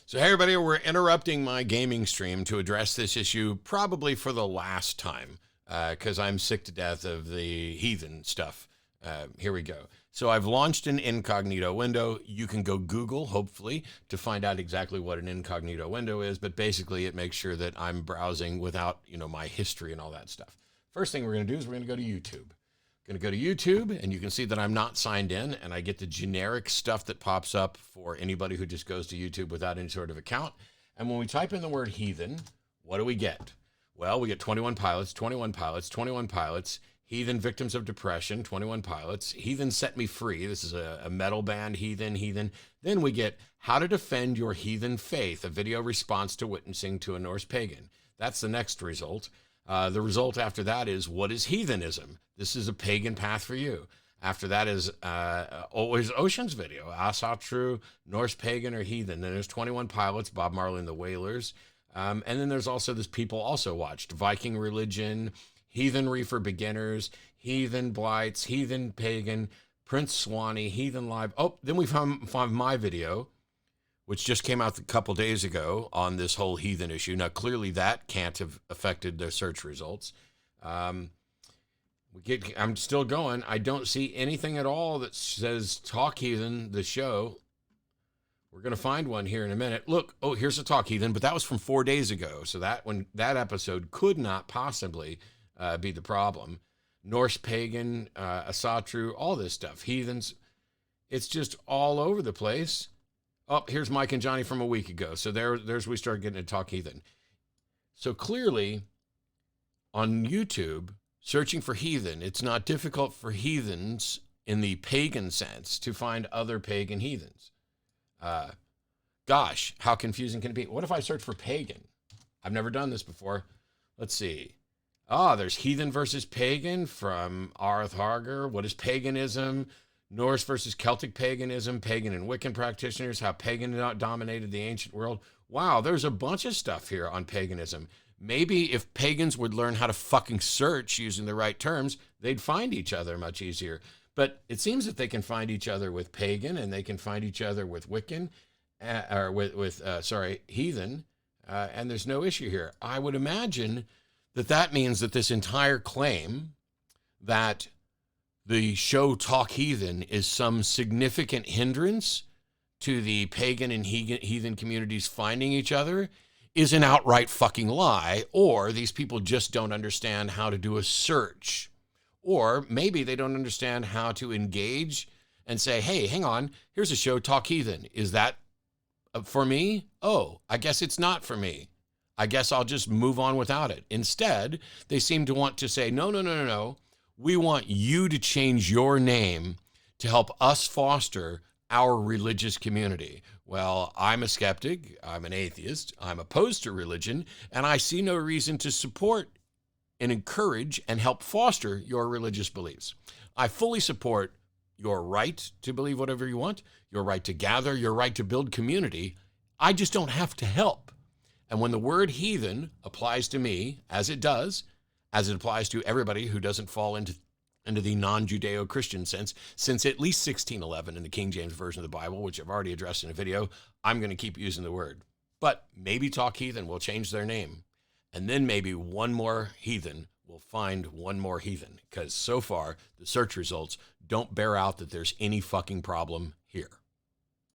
So, hey, everybody, we're interrupting my gaming stream to address this issue probably for the last time because I'm sick to death of the heathen stuff. Here we go. So I've launched an incognito window. You can go Google, hopefully, to find out exactly what an incognito window is. But basically, it makes sure that I'm browsing without, my history and all that stuff. First thing we're going to do is we're going to go to YouTube. Going to go to YouTube, and you can see that I'm not signed in, and I get the generic stuff that pops up for anybody who just goes to YouTube without any sort of account. And when we type in the word heathen, what do we get? Well, we get 21 pilots, 21 pilots, 21 pilots, heathen victims of depression, 21 pilots, heathen set me free. This is a metal band, heathen. Then we get how to defend your heathen faith, a video response to witnessing to a Norse pagan. That's the next result. The result after that is, what is heathenism? This is a pagan path for you. After that is always Ocean's video. Asatru, Norse pagan or heathen. Then there's 21 pilots, Bob Marley and the Wailers. And then there's also this people also watched. Viking religion, heathenry for beginners, heathen blights, heathen pagan, Prince Swanee, heathen live. Oh, then we found my video, which just came out a couple days ago on this whole heathen issue. Now, clearly that can't have affected their search results. I'm still going. I don't see anything at all that says Talk Heathen, the show. We're going to find one here in a minute. Look, here's a Talk Heathen, but that was from 4 days ago. So that episode could not possibly be the problem. Norse pagan, Asatru, all this stuff. Heathens. It's just all over the place. Oh, here's Mike and Johnny from a week ago. So there's we start getting to Talk Heathen. So clearly, on YouTube, searching for heathen, it's not difficult for heathens in the pagan sense to find other pagan heathens. Gosh, how confusing can it be? What if I search for pagan? I've never done this before. Let's see. There's heathen versus pagan from Arth Harger. What is paganism? Norse versus Celtic paganism, pagan and Wiccan practitioners, how pagan dominated the ancient world. Wow, there's a bunch of stuff here on paganism. Maybe if pagans would learn how to fucking search using the right terms, they'd find each other much easier. But it seems that they can find each other with pagan, and they can find each other with Wiccan, or with heathen, and there's no issue here. I would imagine that means that this entire claim that the show Talk Heathen is some significant hindrance to the pagan and heathen communities finding each other is an outright fucking lie, or these people just don't understand how to do a search, or maybe they don't understand how to engage and say, hey, hang on, here's a show Talk Heathen. Is that for me? Oh, I guess it's not for me. I guess I'll just move on without it. Instead, they seem to want to say, no. We want you to change your name to help us foster our religious community. Well, I'm a skeptic, I'm an atheist, I'm opposed to religion, and I see no reason to support and encourage and help foster your religious beliefs. I fully support your right to believe whatever you want, your right to gather, your right to build community. I just don't have to help. And when the word heathen applies to me, as it does, as it applies to everybody who doesn't fall into the non-Judeo-Christian sense, since at least 1611 in the King James Version of the Bible, which I've already addressed in a video, I'm going to keep using the word. But maybe Talk Heathen will change their name. And then maybe one more heathen will find one more heathen. Because so far, the search results don't bear out that there's any fucking problem here.